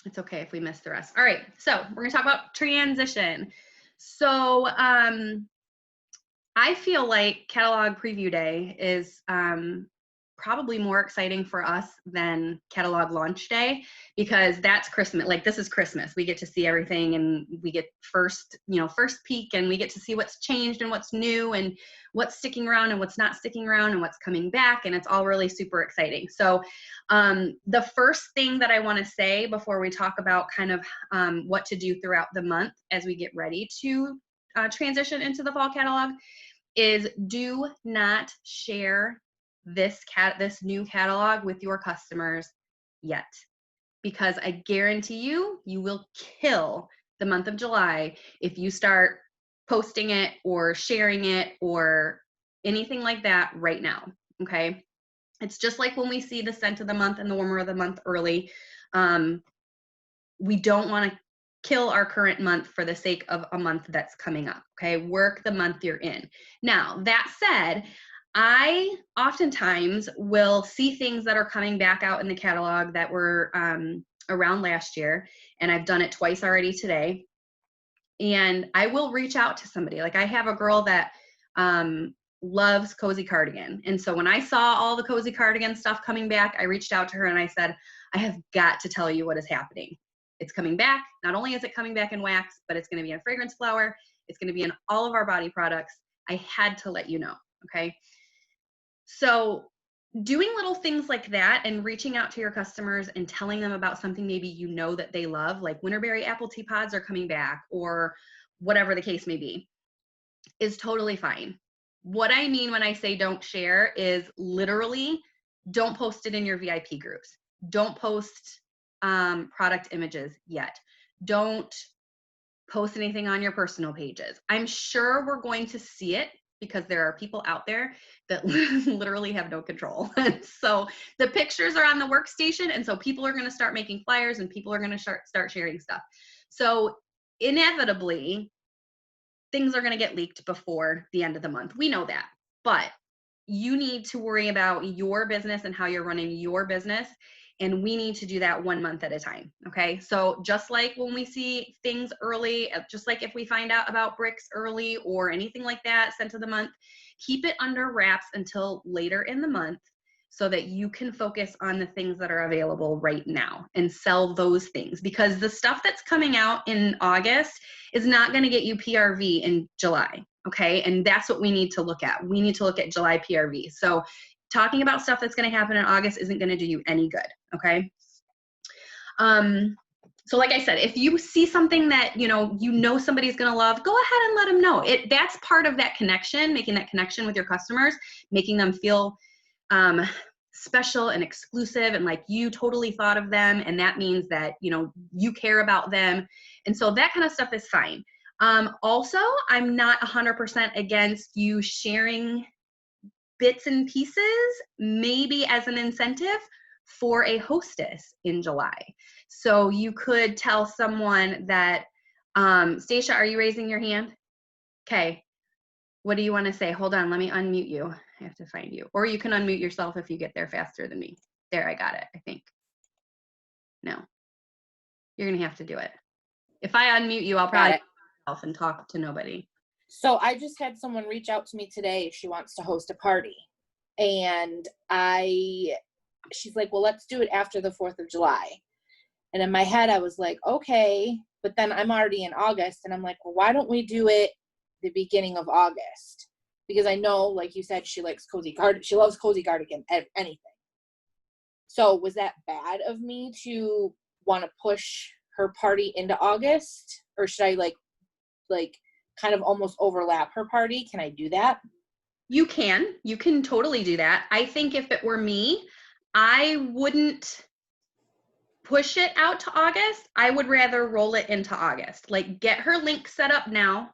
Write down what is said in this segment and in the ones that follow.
It's okay if we miss the rest. All right. So we're going to talk about transition. So I feel like catalog preview day is probably more exciting for us than catalog launch day, because that's Christmas. Like, this is Christmas. We get to see everything, and we get first peek, and we get to see what's changed and what's new and what's sticking around and what's not sticking around and what's coming back. And it's all really super exciting. So the first thing that I want to say before we talk about kind of what to do throughout the month as we get ready to transition into the fall catalog is, do not share this new catalog with your customers yet, because I guarantee you will kill the month of July if you start posting it or sharing it or anything like that right now. Okay, it's just like when we see the scent of the month and the warmer of the month early. We don't want to kill our current month for the sake of a month that's coming up. Okay, work the month you're in. Now, that said, I oftentimes will see things that are coming back out in the catalog that were around last year, and I've done it twice already today. And I will reach out to somebody. Like, I have a girl that loves Cozy Cardigan. And so when I saw all the Cozy Cardigan stuff coming back, I reached out to her and I said, I have got to tell you what is happening. It's coming back. Not only is it coming back in wax, but it's going to be in fragrance flower. It's going to be in all of our body products. I had to let you know. Okay. So doing little things like that and reaching out to your customers and telling them about something maybe you know that they love, like Winterberry apple tea pods are coming back, or whatever the case may be, is totally fine. What I mean when I say don't share is literally don't post it in your VIP groups. Don't post product images yet. Don't post anything on your personal pages. I'm sure we're going to see it because there are people out there that literally have no control. So the pictures are on the workstation, and so people are going to start making flyers and people are going to start sharing stuff. So inevitably, things are going to get leaked before the end of the month. We know that, but you need to worry about your business and how you're running your business. And we need to do that 1 month at a time. Okay. So just like when we see things early, just like if we find out about bricks early or anything like that, scent of the month, keep it under wraps until later in the month, so that you can focus on the things that are available right now and sell those things, because the stuff that's coming out in August is not going to get you PRV in July. Okay. And that's what we need to look at. We need to look at July PRV. So talking about stuff that's going to happen in August isn't going to do you any good. Okay. So like I said, if you see something that, you know somebody's going to love, go ahead and let them know. That's part of that connection, making that connection with your customers, making them feel special and exclusive and like you totally thought of them. And that means that, you care about them. And so that kind of stuff is fine. Also, I'm not 100% against you sharing bits and pieces, maybe as an incentive for a hostess in July. So you could tell someone that, Stacia, are you raising your hand? Okay. What do you want to say? Hold on, let me unmute you. I have to find you. Or you can unmute yourself if you get there faster than me. There, I got it, I think. No. You're going to have to do it. If I unmute you, I'll probably myself and talk to nobody. So I just had someone reach out to me today. She wants to host a party. And she's like, well, let's do it after the 4th of July. And in my head, I was like, okay. But then I'm already in August. And I'm like, well, why don't we do it the beginning of August? Because I know, like you said, she likes she loves Cozy Cardigan, anything. So was that bad of me to want to push her party into August? Or should I like kind of almost overlap her party? Can I do that? You can totally do that. I think if it were me, I wouldn't push it out to August. I would rather roll it into August. Like, get her link set up now.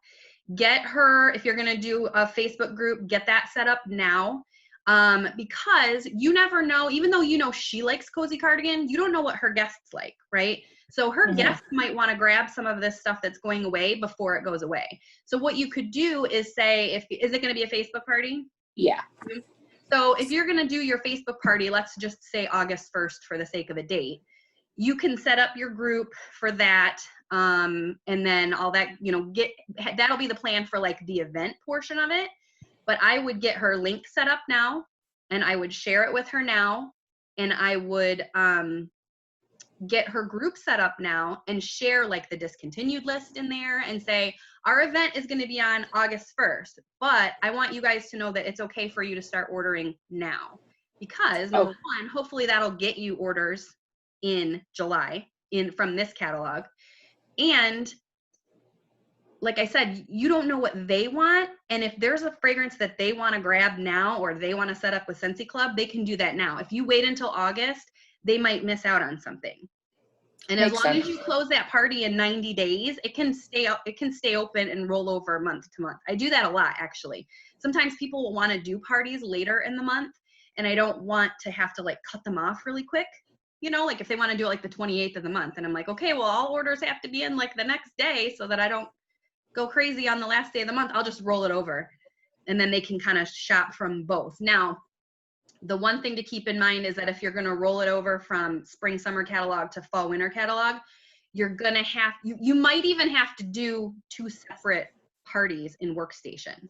Get her, if you're going to do a Facebook group, get that set up now. Because you never know, even though she likes Cozy Cardigan, you don't know what her guests like, right? So her guests might want to grab some of this stuff that's going away before it goes away. So what you could do is say, is it going to be a Facebook party? Yeah. So if you're going to do your Facebook party, let's just say August 1st for the sake of a date. you can set up your group for that. And then all that, you know, that'll be the plan for like the event portion of it. But I would get her link set up now, and I would share it with her now, and I would get her group set up now and share like the discontinued list in there and say, our event is going to be on August 1st, but I want you guys to know that it's okay for you to start ordering now, because number one, hopefully that'll get you orders in July from this catalog. And like I said, you don't know what they want. And if there's a fragrance that they want to grab now, or they want to set up with Scentsy Club, they can do that now. If you wait until August, they might miss out on something. And as long as you close that party in 90 days, it can stay open and roll over month to month. I do that a lot, actually. Sometimes people will want to do parties later in the month, and I don't want to have to like cut them off really quick. You know, like if they want to do it like the 28th of the month, and I'm like, okay, well, all orders have to be in like the next day so that I don't go crazy on the last day of the month. I'll just roll it over, and then they can kind of shop from both. Now, the one thing to keep in mind is that if you're going to roll it over from spring summer catalog to fall winter catalog, you're going to have, you might even have to do 2 separate parties in Workstation.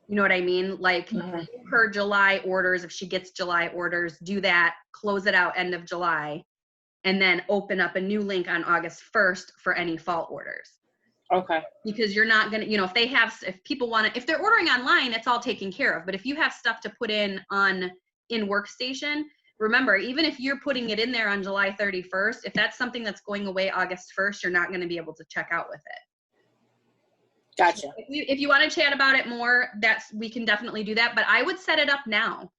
You know what I mean? Like her July orders, if she gets July orders, do that, close it out end of July, and then open up a new link on August 1st for any fall orders. Okay. Because you're not going to, you know, if people want to, if they're ordering online, it's all taken care of. But if you have stuff to put in Workstation, remember, even if you're putting it in there on July 31st, if that's something that's going away August 1st, you're not going to be able to check out with it. Gotcha. If you want to chat about it more, we can definitely do that. But I would set it up now.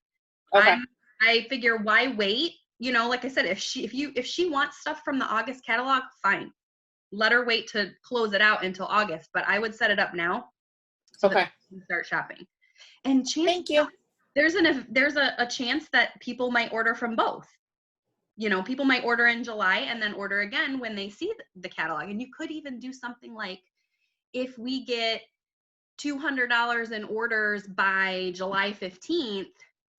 Okay. I figure, why wait? You know, like I said, if she wants stuff from the August catalog, fine. Let her wait to close it out until August. But I would set it up now. So that you can start shopping. And thank you. There's a chance that people might order from both. You know, people might order in July and then order again when they see the catalog. And you could even do something like, if we get $200 in orders by July 15th,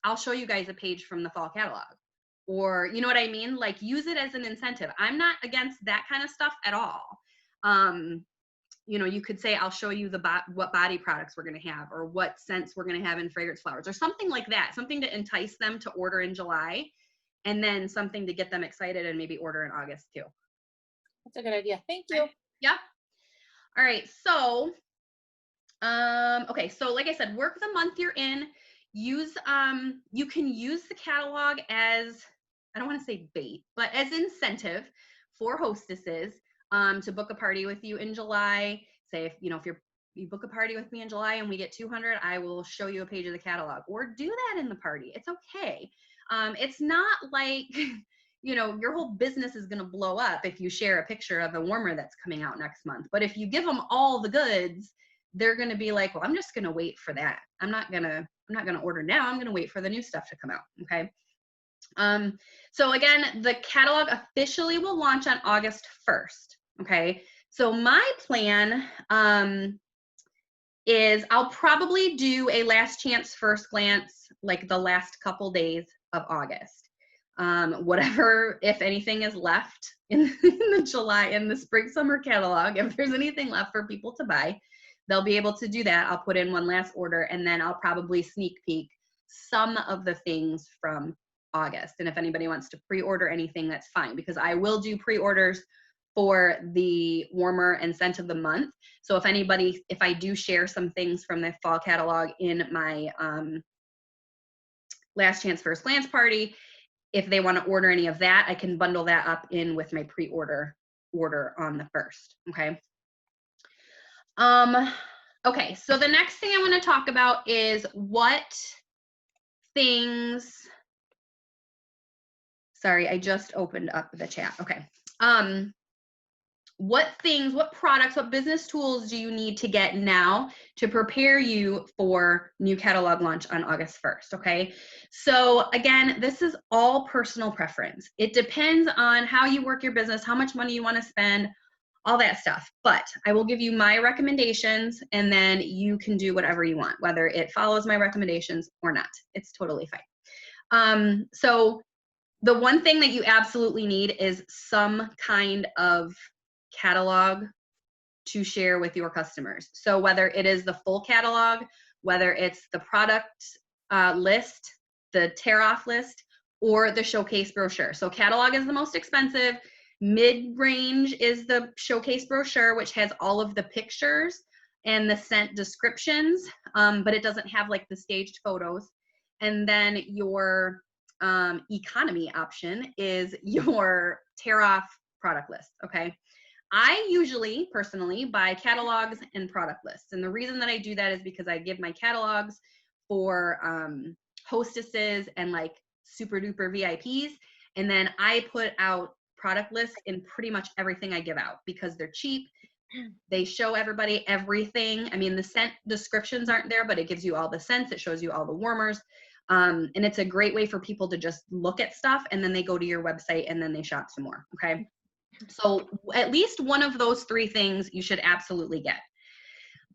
I'll show you guys a page from the fall catalog. Or, you know what I mean? Like, use it as an incentive. I'm not against that kind of stuff at all. You know, you could say, I'll show you what body products we're going to have, or what scents we're going to have in fragrance flowers, or something like that. Something to entice them to order in July, and then something to get them excited and maybe order in August too. That's a good idea. Thank you. Yep. All right. So, okay. So like I said, work the month you're in. You can use the catalog as, I don't want to say bait, but as incentive for hostesses. To book a party with you in July. Say, if you book a party with me in July and we get 200, I will show you a page of the catalog, or do that in the party. It's okay. It's not like, you know, your whole business is going to blow up if you share a picture of a warmer that's coming out next month. But if you give them all the goods, they're going to be like, well, I'm just going to wait for that. I'm not going to order now. I'm going to wait for the new stuff to come out. Okay. So again, the catalog officially will launch on August 1st. Okay, so my plan is I'll probably do a last chance first glance like the last couple days of August. Whatever, if anything is left in the spring summer catalog, if there's anything left for people to buy, they'll be able to do that. I'll put in one last order, and then I'll probably sneak peek some of the things from August. And if anybody wants to pre-order anything, that's fine, because I will do pre-orders for the warmer and scent of the month. So if I do share some things from the fall catalog in my last chance first glance party, if they want to order any of that, I can bundle that up in with my pre-order order on the 1st. Okay. Okay, so the next thing I want to talk about is what things, sorry, I just opened up the chat. Okay. What products, what business tools do you need to get now to prepare you for new catalog launch on August 1st, okay? So again, this is all personal preference. It depends on how you work your business, how much money you want to spend, all that stuff. But I will give you my recommendations, and then you can do whatever you want, whether it follows my recommendations or not. It's totally fine. So The one thing that you absolutely need is some kind of catalog to share with your customers. So whether it is the full catalog, whether it's the product list, the tear-off list, or the showcase brochure. So catalog is the most expensive. Mid-range is the showcase brochure, which has all of the pictures and the scent descriptions, but it doesn't have like the staged photos. And then your economy option is your tear-off product list, okay? I usually, personally, buy catalogs and product lists. And the reason that I do that is because I give my catalogs for hostesses and like super duper VIPs. And then I put out product lists in pretty much everything I give out because they're cheap. They show everybody everything. I mean, the scent descriptions aren't there, but it gives you all the scents. It shows you all the warmers. And it's a great way for people to just look at stuff and then they go to your website and then they shop some more, okay? So at least one of those three things you should absolutely get.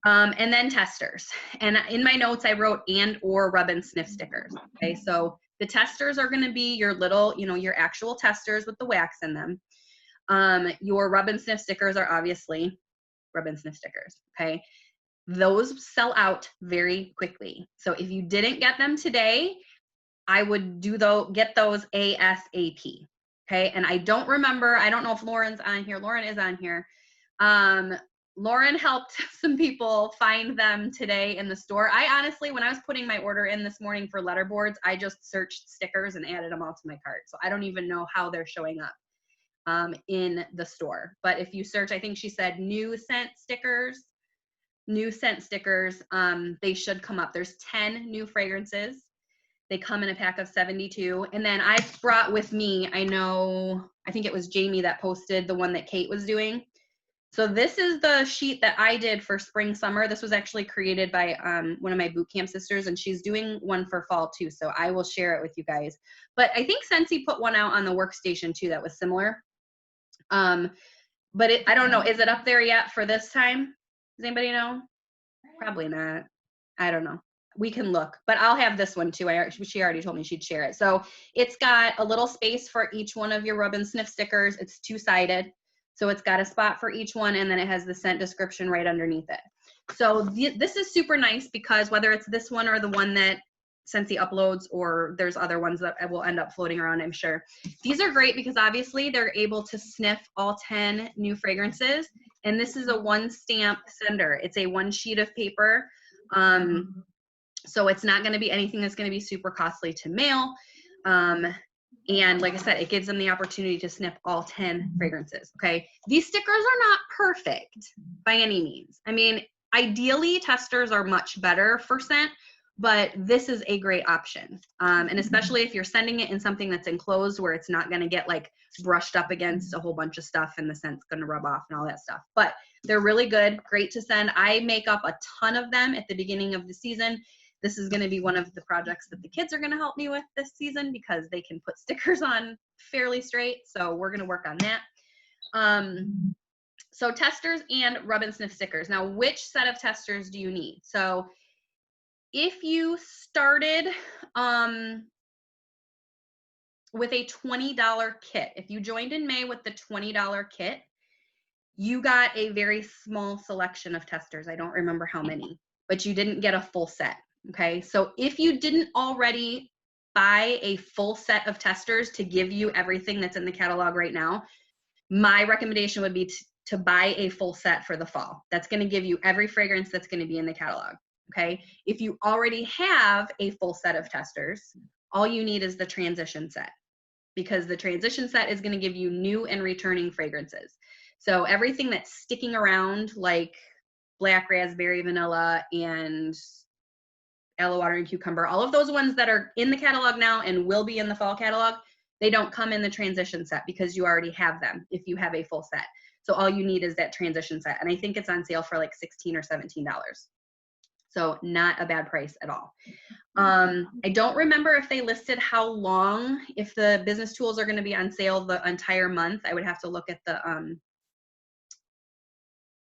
And then testers. And in my notes, I wrote and or rub and sniff stickers, okay? So the testers are gonna be your little, you know, your actual testers with the wax in them. Your rub and sniff stickers are obviously rub and sniff stickers, okay? Those sell out very quickly. So if you didn't get them today, I would get those ASAP, okay? And I don't remember, I don't know if Lauren's on here. Lauren is on here. Lauren helped some people find them today in the store. I honestly, when I was putting my order in this morning for letterboards, I just searched stickers and added them all to my cart. So I don't even know how they're showing up in the store. But if you search, I think she said new scent stickers, they should come up. There's 10 new fragrances. They come in a pack of 72. And then I brought with me, I think it was Jamie that posted the one that Kate was doing. So this is the sheet that I did for spring, summer. This was actually created by one of my boot camp sisters, and she's doing one for fall too. So I will share it with you guys. But I think Scentsy put one out on the workstation too that was similar. But I don't know, is it up there yet for this time? Does anybody know? Probably not. I don't know. We can look, but I'll have this one too. She already told me she'd share it. So it's got a little space for each one of your rub and sniff stickers. It's two-sided. So it's got a spot for each one, and then it has the scent description right underneath it. So this is super nice because whether it's this one or the one that Scentsy uploads, or there's other ones that will end up floating around, I'm sure. These are great because obviously they're able to sniff all 10 new fragrances. And this is a one stamp sender. It's a one sheet of paper. So it's not going to be anything that's going to be super costly to mail. And like I said, it gives them the opportunity to sniff all 10 fragrances, okay? These stickers are not perfect by any means. I mean, ideally, testers are much better for scent, but this is a great option. And especially if you're sending it in something that's enclosed where it's not going to get like brushed up against a whole bunch of stuff and the scent's going to rub off and all that stuff. But they're really good, great to send. I make up a ton of them at the beginning of the season. This is going to be one of the projects that the kids are going to help me with this season because they can put stickers on fairly straight. So we're going to work on that. So testers and rub and sniff stickers. Now, which set of testers do you need? So if you started with a $20 kit, if you joined in May with the $20 kit, you got a very small selection of testers. I don't remember how many, but you didn't get a full set. Okay, so if you didn't already buy a full set of testers to give you everything that's in the catalog right now, my recommendation would be to buy a full set for the fall. That's going to give you every fragrance that's going to be in the catalog. Okay, if you already have a full set of testers, all you need is the transition set, because the transition set is going to give you new and returning fragrances. So everything that's sticking around, like black raspberry, vanilla, and aloe water and cucumber, all of those ones that are in the catalog now and will be in the fall catalog, they don't come in the transition set because you already have them if you have a full set. So all you need is that transition set. And I think it's on sale for like $16 or $17. So not a bad price at all. I don't remember if they listed how long, if the business tools are going to be on sale the entire month. I would have to look at the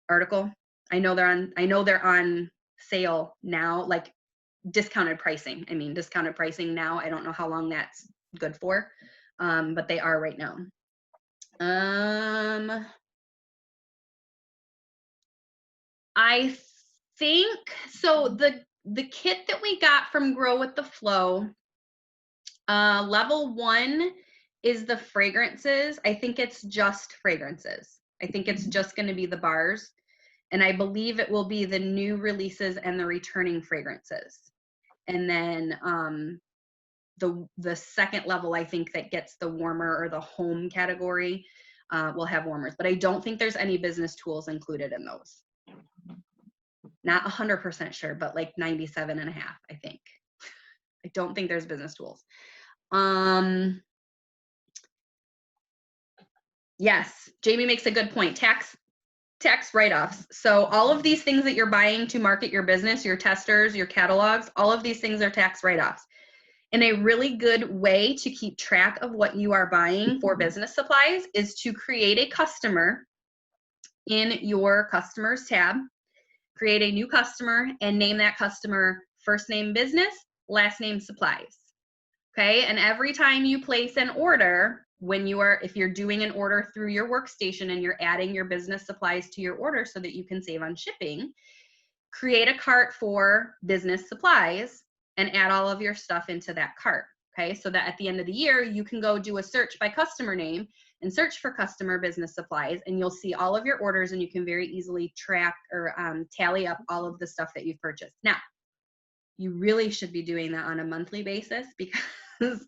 article. I know they're on sale now, like discounted pricing. I mean, discounted pricing now. I don't know how long that's good for. but they are right now. I think, so the kit that we got from Grow with the Flow, level 1 is the fragrances. I think it's just fragrances. I think it's just going to be the bars. And I believe it will be the new releases and the returning fragrances. And then the second level, I think, that gets the warmer or the home category will have warmers. But I don't think there's any business tools included in those. Not 100% sure, but like 97.5, I think. I don't think there's business tools. Yes, Jamie makes a good point. Tax write-offs. So all of these things that you're buying to market your business, your testers, your catalogs, all of these things are tax write-offs. And a really good way to keep track of what you are buying for business supplies is to create a customer in your customers tab. Create a new customer and name that customer first name business, last name supplies. Okay, and every time you place an order, if you're doing an order through your workstation and you're adding your business supplies to your order so that you can save on shipping, create a cart for business supplies and add all of your stuff into that cart. Okay, so that at the end of the year, you can go do a search by customer name and search for customer business supplies, and you'll see all of your orders, and you can very easily track or tally up all of the stuff that you've purchased. Now, you really should be doing that on a monthly basis, because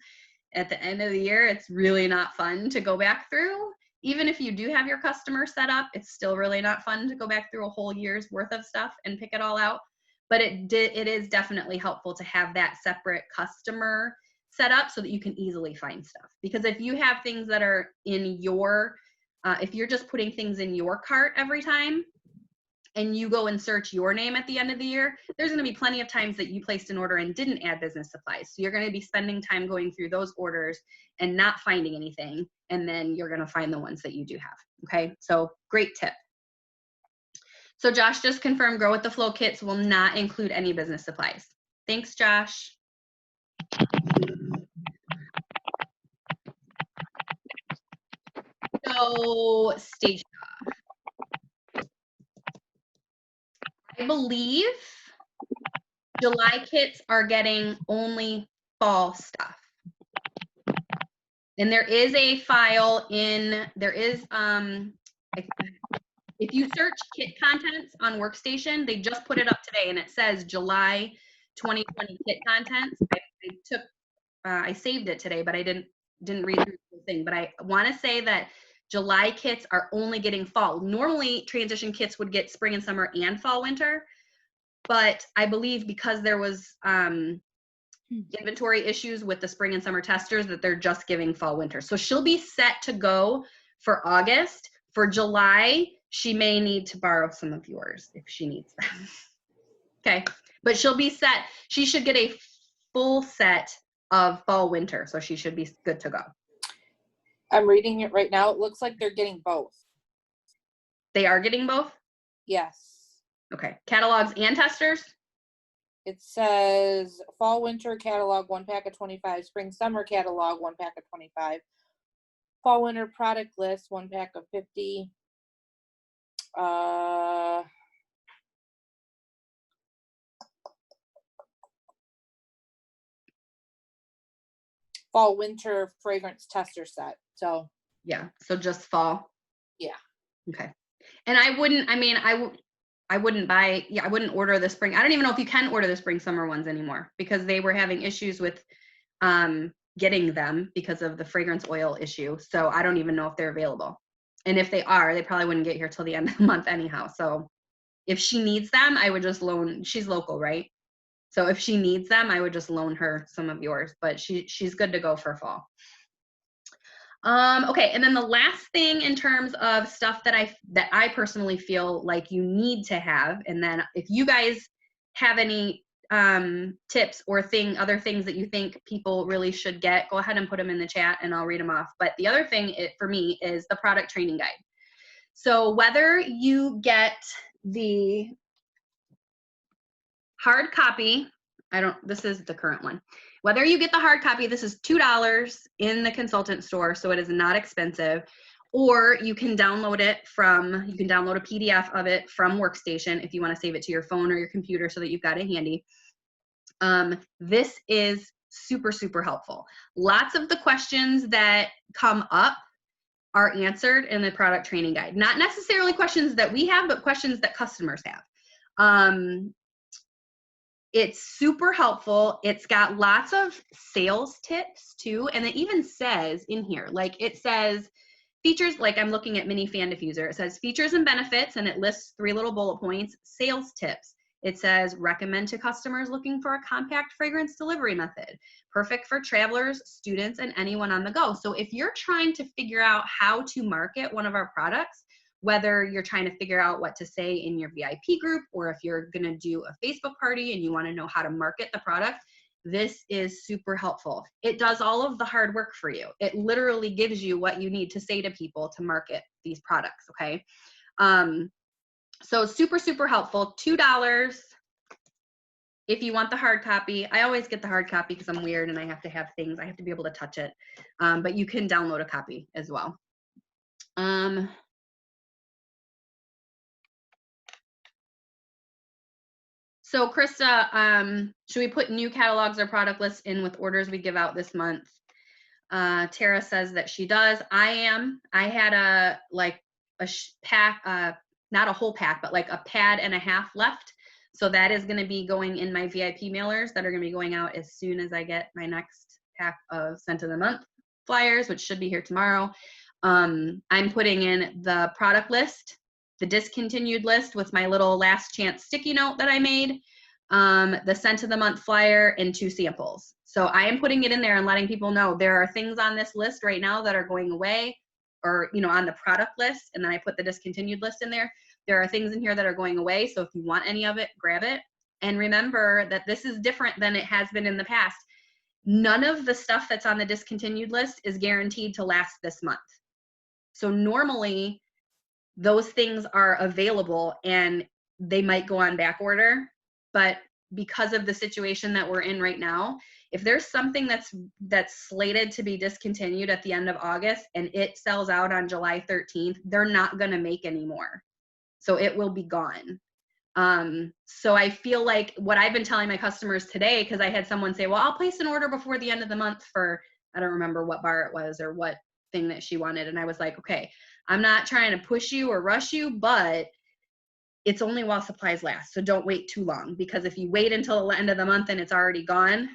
at the end of the year, it's really not fun to go back through. Even if you do have your customer set up, it's still really not fun to go back through a whole year's worth of stuff and pick it all out. But it is definitely helpful to have that separate customer set up so that you can easily find stuff. Because if you have things that are in your, if you're just putting things in your cart every time, and you go and search your name at the end of the year, there's going to be plenty of times that you placed an order and didn't add business supplies. So you're going to be spending time going through those orders and not finding anything. And then you're going to find the ones that you do have. Okay, so great tip. So Josh just confirmed Grow with the Flow kits will not include any business supplies. Thanks, Josh. So Stacia, I believe July kits are getting only fall stuff. And there is a file in, if you search kit contents on Workstation, they just put it up today and it says July 2020 kit contents. I saved it today, but I didn't read through the whole thing. But I want to say that July kits are only getting fall. Normally, transition kits would get spring and summer and fall winter. But I believe because there was inventory issues with the spring and summer testers, that they're just giving fall winter. So she'll be set to go for August. For July, she may need to borrow some of yours if she needs them. Okay, but she'll be set. She should get a full set of fall winter, so she should be good to go. I'm reading it right now. It looks like they're getting both. They are getting both? Yes. Okay, catalogs and testers? It says fall winter catalog 1 pack of 25, spring summer catalog 1 pack of 25, fall winter product list 1 pack of 50, fall winter fragrance tester set. So yeah, so just fall. Yeah. Okay. And I wouldn't buy, I wouldn't order the spring. I don't even know if you can order the spring summer ones anymore, because they were having issues with getting them because of the fragrance oil issue. So I don't even know if they're available. And if they are, they probably wouldn't get here till the end of the month anyhow. So if she needs them, I would just loan, she's local, right? So if she needs them, I would just loan her some of yours, but she's good to go for fall. Okay, and then the last thing in terms of stuff that I personally feel like you need to have, and then if you guys have any tips or other things that you think people really should get, go ahead and put them in the chat and I'll read them off. But the other thing for me is the product training guide. So whether you get the hard copy, this is the current one. Whether you get the hard copy, this is $2 in the consultant store, so it is not expensive. Or you can download it you can download a PDF of it from Workstation if you want to save it to your phone or your computer so that you've got it handy. This is super, super helpful. Lots of the questions that come up are answered in the product training guide. Not necessarily questions that we have, but questions that customers have. It's super helpful. It's got lots of sales tips too. And it even says in here, like it says features, like I'm looking at Mini Fan Diffuser. It says features and benefits, and it lists 3 little bullet points. Sales tips. It says recommend to customers looking for a compact fragrance delivery method. Perfect for travelers, students, and anyone on the go. So if you're trying to figure out how to market one of our products, whether you're trying to figure out what to say in your VIP group, or if you're going to do a Facebook party and you want to know how to market the product, this is super helpful. It does all of the hard work for you. It literally gives you what you need to say to people to market these products, okay? So super, super helpful. $2 if you want the hard copy. I always get the hard copy because I'm weird and I have to have things. I have to be able to touch it. But you can download a copy as well. So Krista, should we put new catalogs or product lists in with orders we give out this month? Tara says that she does. I had a pack, not a whole pack, but like a pad and a half left. So that is going to be going in my VIP mailers that are going to be going out as soon as I get my next pack of Scent of the Month flyers, which should be here tomorrow. I'm putting in the product list, the discontinued list with my little last chance sticky note that I made, the Scent of the Month flyer, and 2 samples. So I am putting it in there and letting people know there are things on this list right now that are going away, or, you know, on the product list. And then I put the discontinued list in there. There are things in here that are going away. So if you want any of it, grab it. And remember that this is different than it has been in the past. None of the stuff that's on the discontinued list is guaranteed to last this month. So normally those things are available and they might go on back order, but because of the situation that we're in right now, if there's something that's slated to be discontinued at the end of August and it sells out on July 13th, they're not going to make any more. So it will be gone. So I feel like what I've been telling my customers today, because I had someone say, well, I'll place an order before the end of the month for, I don't remember what bar it was or what thing that she wanted. And I was like, okay, I'm not trying to push you or rush you, but it's only while supplies last. So don't wait too long, because if you wait until the end of the month and it's already gone,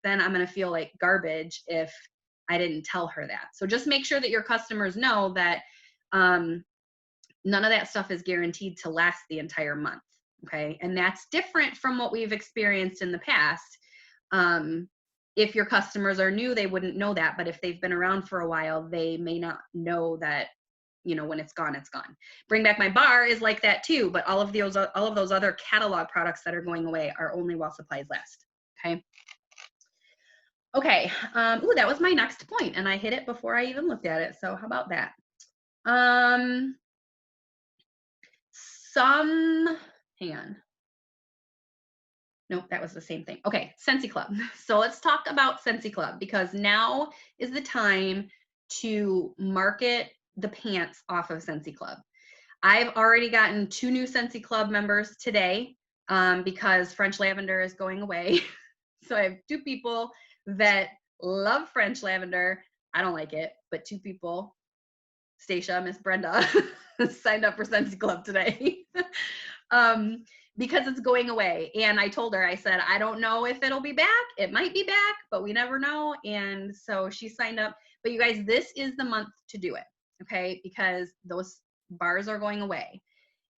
then I'm going to feel like garbage if I didn't tell her that. So just make sure that your customers know that none of that stuff is guaranteed to last the entire month. Okay. And that's different from what we've experienced in the past. If your customers are new, they wouldn't know that. But if they've been around for a while, they may not know that, you know, when it's gone, it's gone. Bring Back My Bar is like that too. But all of those other catalog products that are going away are only while supplies last. Okay. Okay. Ooh, that was my next point, and I hit it before I even looked at it. So how about that? Hang on. Nope, that was the same thing. Okay, Scentsy Club. So let's talk about Scentsy Club, because now is the time to market the pants off of Scentsy Club. I've already gotten 2 new Scentsy Club members today because French Lavender is going away. So I have 2 people that love French Lavender. I don't like it, but 2 people, Stacia, Miss Brenda, signed up for Scentsy Club today. Because it's going away. And I told her, I said, I don't know if it'll be back. It might be back, but we never know. And so she signed up. But you guys, this is the month to do it, okay? Because those bars are going away.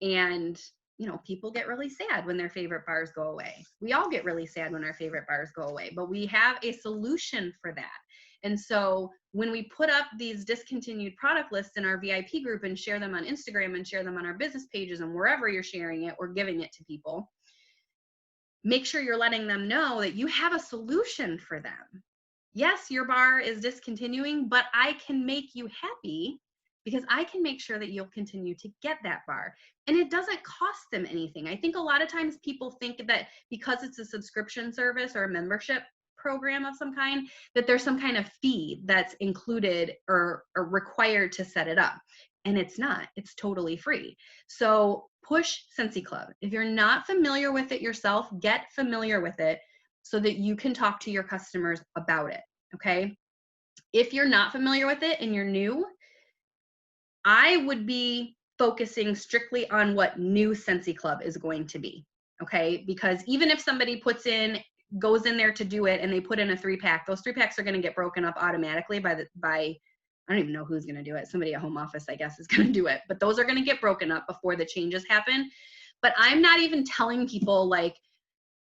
And, you know, people get really sad when their favorite bars go away. We all get really sad when our favorite bars go away, but we have a solution for that. And so when we put up these discontinued product lists in our VIP group and share them on Instagram and share them on our business pages and wherever you're sharing it or giving it to people, make sure you're letting them know that you have a solution for them. Yes, your bar is discontinuing, but I can make you happy because I can make sure that you'll continue to get that bar. And it doesn't cost them anything. I think a lot of times people think that because it's a subscription service or a membership program of some kind, that there's some kind of fee that's included or required to set it up. And it's not. It's totally free. So push Scentsy Club. If you're not familiar with it yourself, get familiar with it so that you can talk to your customers about it, okay? If you're not familiar with it and you're new, I would be focusing strictly on what new Scentsy Club is going to be, okay? Because even if somebody goes in there to do it and they put in a 3-pack, those 3-packs are going to get broken up automatically by I don't even know who's going to do it. Somebody at home office, I guess, is going to do it. But those are going to get broken up before the changes happen. But I'm not even telling people, like,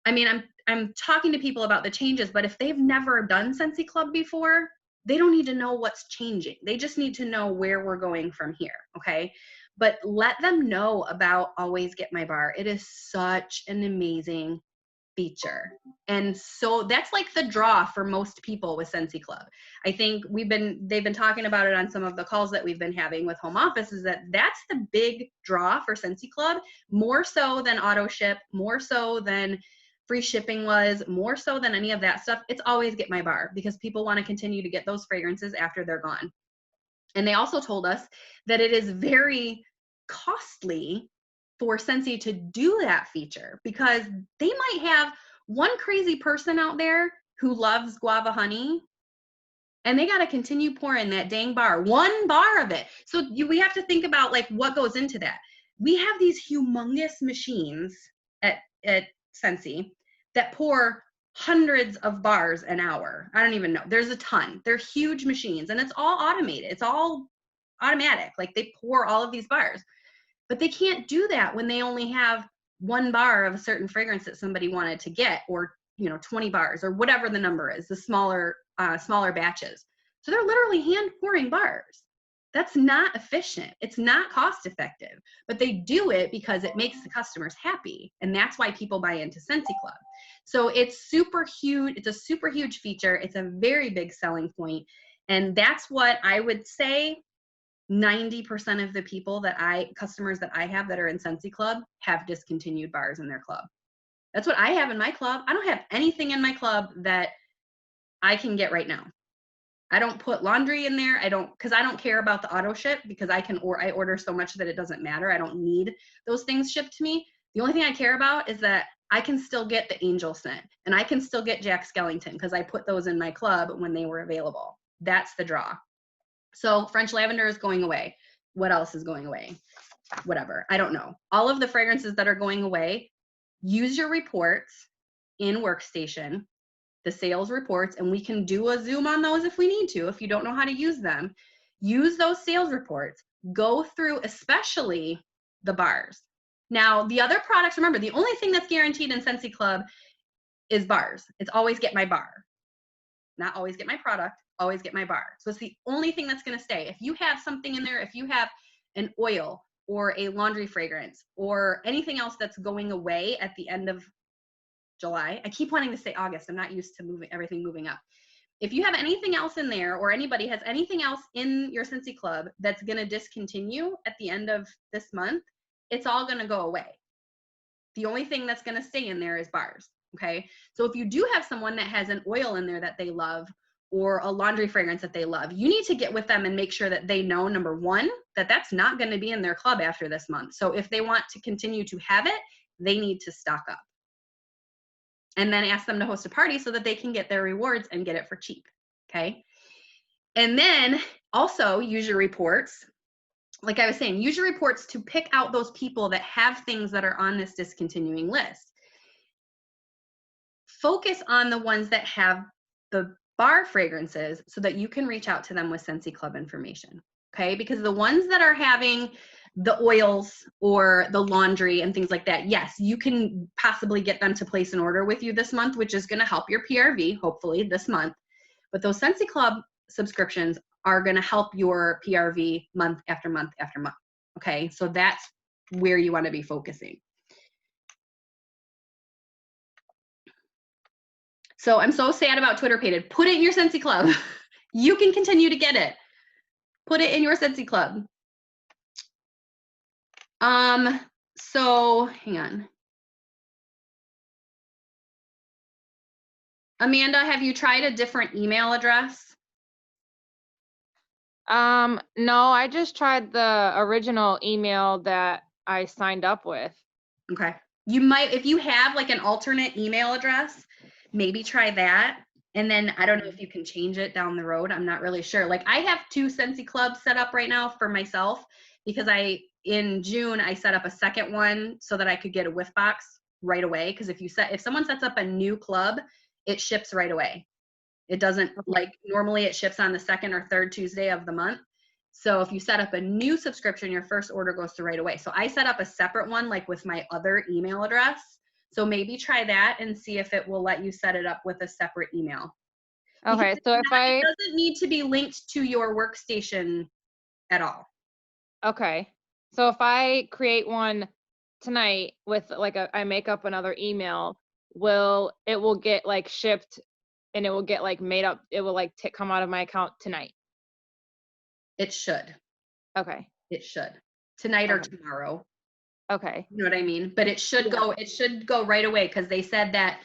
I mean, I'm talking to people about the changes, but if they've never done Scentsy Club before, they don't need to know what's changing. They just need to know where we're going from here, okay? But let them know about Always Get My Bar. It is such an amazing feature. And so that's like the draw for most people with Scentsy Club. I think they've been talking about it on some of the calls that we've been having with home office, is that's the big draw for Scentsy Club, more so than auto ship, more so than free shipping was, more so than any of that stuff. It's Always Get My Bar, because people want to continue to get those fragrances after they're gone. And they also told us that it is very costly for Scentsy to do that feature, because they might have one crazy person out there who loves guava honey, and they got to continue pouring that dang bar, 1 bar of it. So we have to think about, like, what goes into that. We have these humongous machines at Scentsy that pour hundreds of bars an hour. I don't even know. There's a ton. They're huge machines, and it's all automated. It's all automatic. Like, they pour all of these bars. But they can't do that when they only have 1 bar of a certain fragrance that somebody wanted to get, or 20 bars, or whatever the number is, the smaller batches. So they're literally hand pouring bars. That's not efficient. It's not cost effective, but they do it because it makes the customers happy. And that's why people buy into Scentsy Club. So it's super huge. It's a super huge feature. It's a very big selling point. And that's what I would say 90% of the customers that I have that are in Scentsy Club have discontinued bars in their club. That's what I have in my club. I don't have anything in my club that I can get right now. I don't put laundry in there. Because I don't care about the auto ship, because I order so much that it doesn't matter. I don't need those things shipped to me. The only thing I care about is that I can still get the Angel scent, and I can still get Jack Skellington, because I put those in my club when they were available. That's the draw. So French lavender is going away. What else is going away? Whatever. I don't know. All of the fragrances that are going away, use your reports in Workstation, the sales reports, and we can do a Zoom on those if we need to. If you don't know how to use them, use those sales reports. Go through especially the bars. Now, the other products, remember, the only thing that's guaranteed in Scentsy Club is bars. It's Always Get My Bar. Not Always Get My Product, Always Get My Bar. So it's the only thing that's going to stay. If you have something in there, if you have an oil or a laundry fragrance or anything else that's going away at the end of July, I keep wanting to say August. I'm not used to everything moving up. If you have anything else in there, or anybody has anything else in your Scentsy Club that's going to discontinue at the end of this month, it's all going to go away. The only thing that's going to stay in there is bars. Okay. So if you do have someone that has an oil in there that they love, or a laundry fragrance that they love, you need to get with them and make sure that they know, number one, that that's not going to be in their club after this month. So if they want to continue to have it, they need to stock up. And then ask them to host a party so that they can get their rewards and get it for cheap. Okay. And then also use your reports. Like I was saying, use your reports to pick out those people that have things that are on this discontinuing list. Focus on the ones that have the bar fragrances so that you can reach out to them with Scentsy Club information. Okay, because the ones that are having the oils or the laundry and things like that, yes, you can possibly get them to place an order with you this month, which is going to help your PRV, hopefully this month. But those Scentsy Club subscriptions are going to help your PRV month after month after month. Okay, so that's where you want to be focusing. So I'm so sad about Twitter Pated. Put it in your Scentsy Club. You can continue to get it. Put it in your Scentsy Club. So hang on. Amanda, have you tried a different email address? No, I just tried the original email that I signed up with. Okay. You might, if you have like an alternate email address, maybe try that. And then I don't know if you can change it down the road. I'm not really sure. Like I have 2 Scentsy clubs set up right now for myself because in June, I set up a second one so that I could get a whiff box right away. Cause if someone sets up a new club, it ships right away. It doesn't like normally it ships on the 2nd or 3rd Tuesday of the month. So if you set up a new subscription, your first order goes through right away. So I set up a separate one like with my other email address. So maybe try that and see if it will let you set it up with a separate email. Okay, so if It doesn't need to be linked to your workstation at all. Okay, so if I create one tonight with like I make up another email, it will get like shipped and it will get like made up, it will like come out of my account tonight? It should. Okay. It should. Tonight or Okay. tomorrow. Okay. You know what I mean? But it should go right away because they said that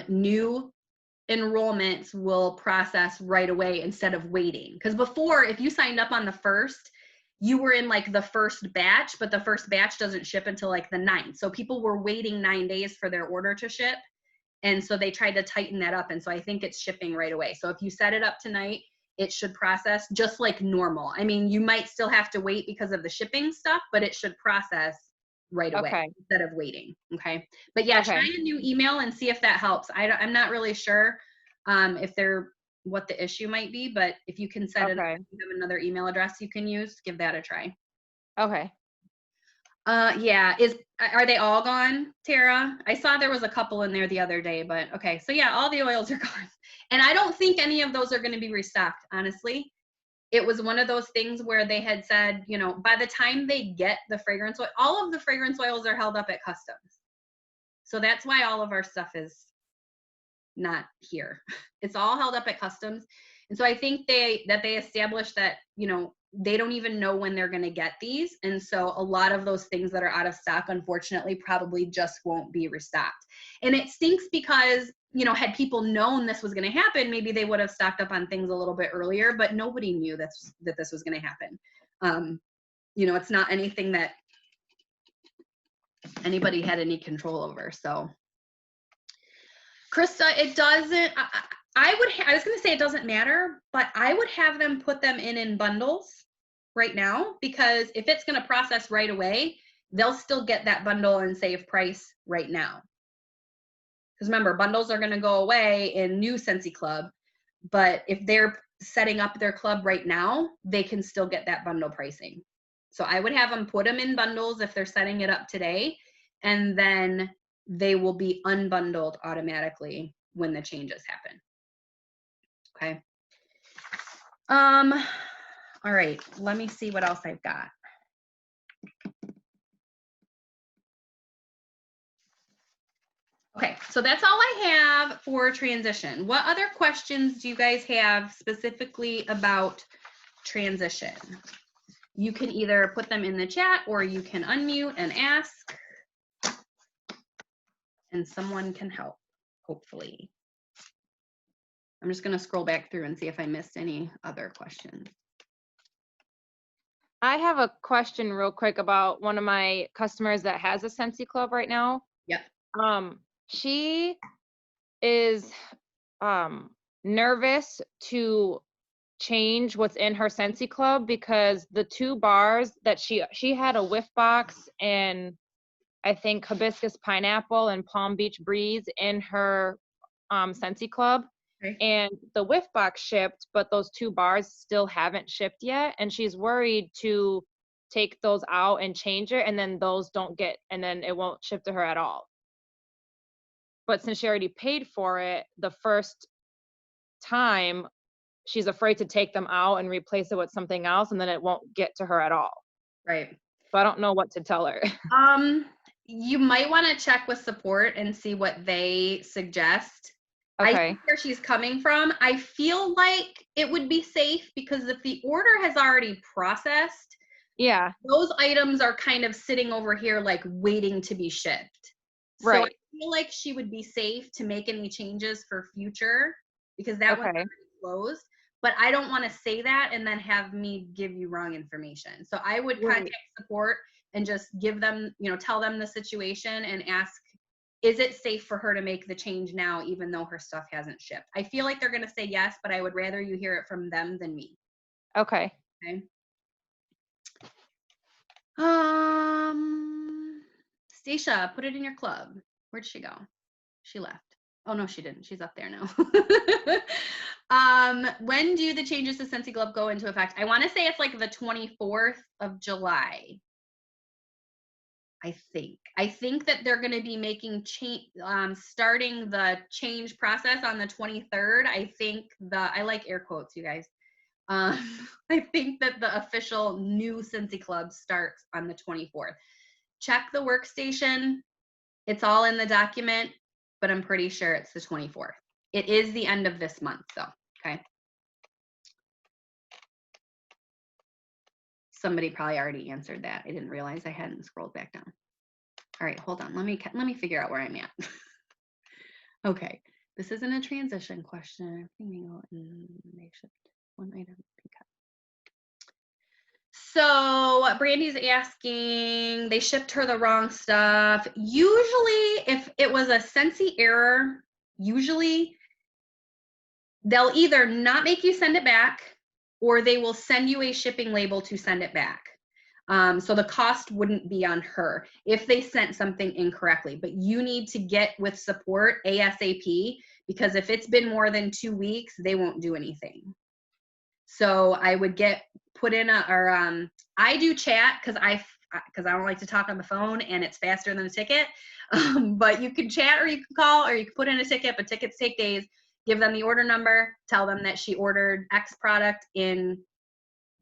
new enrollments will process right away instead of waiting. Because before, if you signed up on the 1st, you were in like the first batch, but the first batch doesn't ship until like the 9th. So people were waiting 9 days for their order to ship. And so they tried to tighten that up. And so I think it's shipping right away. So if you set it up tonight, it should process just like normal. I mean, you might still have to wait because of the shipping stuff, but it should process right away instead of waiting. Okay. But yeah, try a new email and see if that helps. I'm not really sure what the issue might be, but if you can set it up, you have another email address you can use, give that a try. Okay. Yeah. Are they all gone, Tara? I saw there was a couple in there the other day, but okay. So yeah, all the oils are gone. And I don't think any of those are going to be restocked, honestly. It was one of those things where they had said, you know, by the time they get the fragrance oil, all of the fragrance oils are held up at customs. So that's why all of our stuff is not here. It's all held up at customs. And so I think they established that, you know, they don't even know when they're going to get these. And so a lot of those things that are out of stock, unfortunately, probably just won't be restocked. And it stinks because, you know, had people known this was going to happen, maybe they would have stocked up on things a little bit earlier, but nobody knew that this was going to happen. You know, it's not anything that anybody had any control over. So Krista, it doesn't, I was going to say it doesn't matter, but I would have them put them in bundles right now, because if it's going to process right away, they'll still get that bundle and save price right now. Because remember, bundles are going to go away in new Scentsy Club, but if they're setting up their club right now, they can still get that bundle pricing. So I would have them put them in bundles if they're setting it up today, and then they will be unbundled automatically when the changes happen. Okay. All right, let me see what else I've got. Okay, so that's all I have for transition. What other questions do you guys have specifically about transition? You can either put them in the chat or you can unmute and ask, and someone can help, hopefully. I'm just going to scroll back through and see if I missed any other questions. I have a question real quick about one of my customers that has a Scentsy Club right now. Yep. She is nervous to change what's in her Scentsy Club because the 2 bars that she had a whiff box and I think hibiscus pineapple and Palm Beach breeze in her Scentsy Club. Okay. And the whiff box shipped, but those 2 bars still haven't shipped yet. And she's worried to take those out and change it, and then those don't get, and then it won't ship to her at all. But since she already paid for it the first time, she's afraid to take them out and replace it with something else, and then it won't get to her at all. Right. So I don't know what to tell her. You might want to check with support and see what they suggest. Okay. I think where she's coming from, I feel like it would be safe because if the order has already processed, yeah, those items are kind of sitting over here like waiting to be shipped. Right. So I feel like she would be safe to make any changes for future because that one's Okay. already closed. But I don't want to say that and then have me give you wrong information. So I would Right. contact support and just give them, tell them the situation and ask, is it safe for her to make the change now, even though her stuff hasn't shipped? I feel like they're going to say yes, but I would rather you hear it from them than me. Okay. Okay. Stacia, put it in your club. Where'd she go? She left. Oh no, she didn't. She's up there now. When do the changes to Scentsy Club go into effect? I want to say it's like the 24th of July. I think that they're going to be making change, starting the change process on the 23rd. I like air quotes, you guys. I think that the official new Scentsy Club starts on the 24th. Check the workstation. It's all in the document, but I'm pretty sure it's the 24th. It is the end of this month, though. Okay. Somebody probably already answered that. I didn't realize I hadn't scrolled back down. All right, hold on. Let me figure out where I'm at. Okay, this isn't a transition question. One item. So Brandy's asking, they shipped her the wrong stuff. Usually, if it was a Scentsy error, usually they'll either not make you send it back or they will send you a shipping label to send it back. So the cost wouldn't be on her if they sent something incorrectly, but you need to get with support ASAP because if it's been more than 2 weeks, they won't do anything. So I would put in I do chat because I don't like to talk on the phone and it's faster than a ticket. But you can chat or you can call or you can put in a ticket, but tickets take days. Give them the order number, tell them that she ordered X product in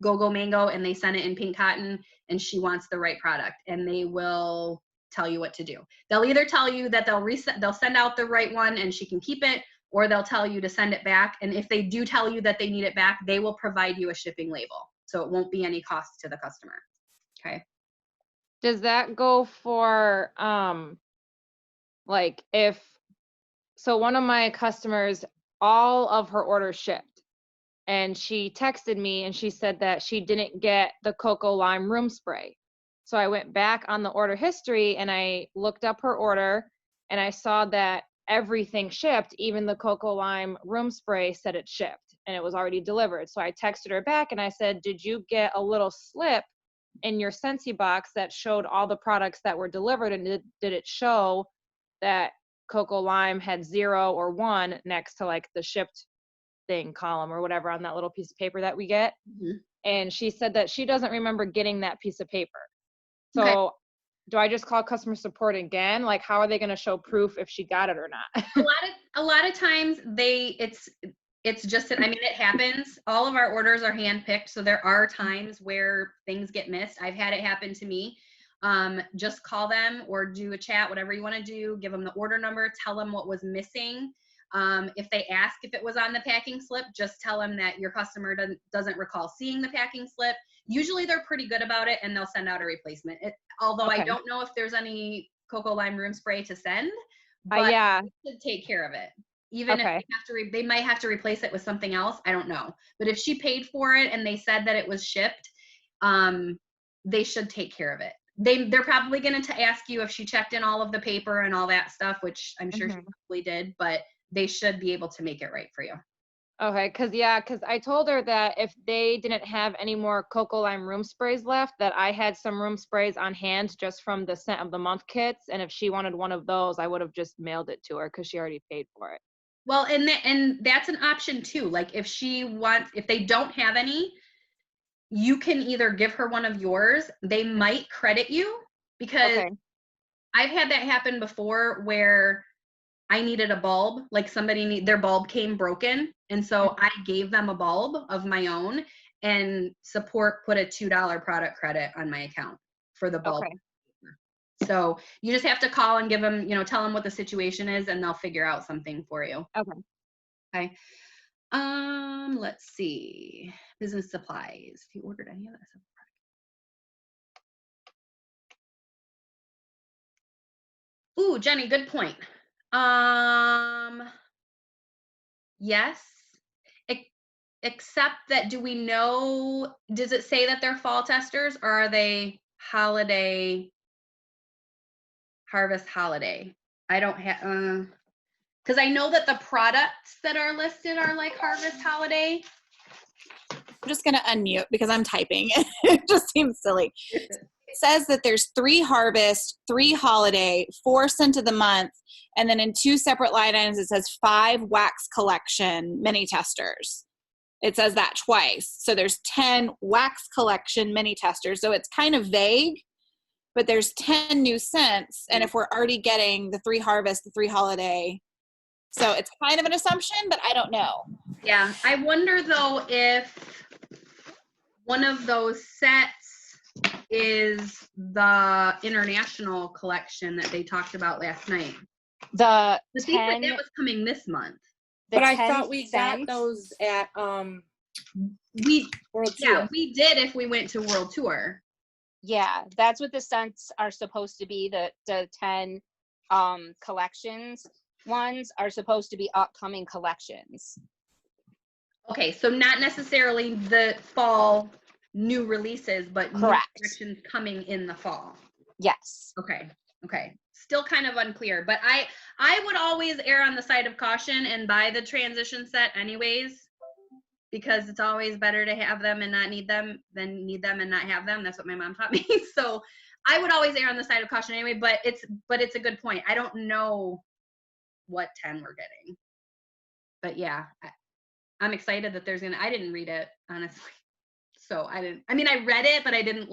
Go Mango and they sent it in pink cotton and she wants the right product and they will tell you what to do. They'll either tell you that they'll send out the right one and she can keep it, or they'll tell you to send it back. And if they do tell you that they need it back, they will provide you a shipping label. So it won't be any cost to the customer. Okay. Does that go for like so one of my customers, all of her orders shipped and she texted me and she said that she didn't get the Cocoa Lime room spray. So I went back on the order history and I looked up her order and I saw that everything shipped, even the Cocoa Lime room spray said it shipped and it was already delivered. So I texted her back and I said, did you get a little slip in your Scentsy box that showed all the products that were delivered, and did it show that Cocoa Lime had 0 or 1 next to like the shipped thing column or whatever on that little piece of paper that we get? Mm-hmm. And she said that she doesn't remember getting that piece of paper. So okay. Do I just call customer support again? Like, how are they going to show proof if she got it or not? a lot of times it's just, I mean, it happens. All of our orders are handpicked. So there are times where things get missed. I've had it happen to me. Just call them or do a chat, whatever you want to do, give them the order number, tell them what was missing. If they ask if it was on the packing slip, just tell them that your customer doesn't recall seeing the packing slip. Usually they're pretty good about it and they'll send out a replacement. Although Okay. I don't know if there's any Cocoa Lime room spray to send, but Yeah. they should take care of it. Even Okay. if they might have to replace it with something else. I don't know. But if she paid for it and they said that it was shipped, they should take care of it. They're probably going to ask you if she checked in all of the paper and all that stuff, which I'm sure she probably did, but they should be able to make it right for you. Okay, because I told her that if they didn't have any more Cocoa Lime room sprays left, that I had some room sprays on hand just from the Scent of the Month kits, and if she wanted one of those, I would have just mailed it to her because she already paid for it. Well, and that's an option too. Like if they don't have any, you can either give her one of yours. They might credit you because Okay. I've had that happen before where I needed a bulb, like their bulb came broken. And so I gave them a bulb of my own and support put a $2 product credit on my account for the bulb. Okay. So you just have to call and give them, tell them what the situation is and they'll figure out something for you. Okay. Okay. Let's see. Business supplies. If you ordered any of this. Ooh, Jenny, good point. Yes. Ex- Except that, do we know, does it say that they're fall testers or are they holiday, harvest holiday? I don't have, because I know that the products that are listed are like harvest holiday. I'm just going to unmute because I'm typing. It just seems silly. It says that there's 3 harvest, 3 holiday, 4 scent of the month, and then in 2 separate line items it says 5 wax collection mini testers. It says that twice. So there's 10 wax collection mini testers. So it's kind of vague, but there's 10 new scents. And if we're already getting the 3 harvest, the 3 holiday, so it's kind of an assumption, but I don't know. Yeah, I wonder though if one of those sets is the international collection that they talked about last night. The The secret 10, that was coming this month. the But I 10 thought we got scents- those at We World yeah, Tour. we did if we went to World Tour. Yeah, that's what the scents are supposed to be. The 10 collections ones are supposed to be upcoming collections. Okay, so not necessarily the fall new releases, but new Correct. collections coming in the fall. Yes. Okay. Okay. Still kind of unclear, but I would always err on the side of caution and buy the transition set anyways, because it's always better to have them and not need them than need them and not have them. That's what my mom taught me. So I would always err on the side of caution anyway, but it's a good point. I don't know what 10 we're getting. But yeah, I'm excited that I didn't read it, honestly. So I read it, but I didn't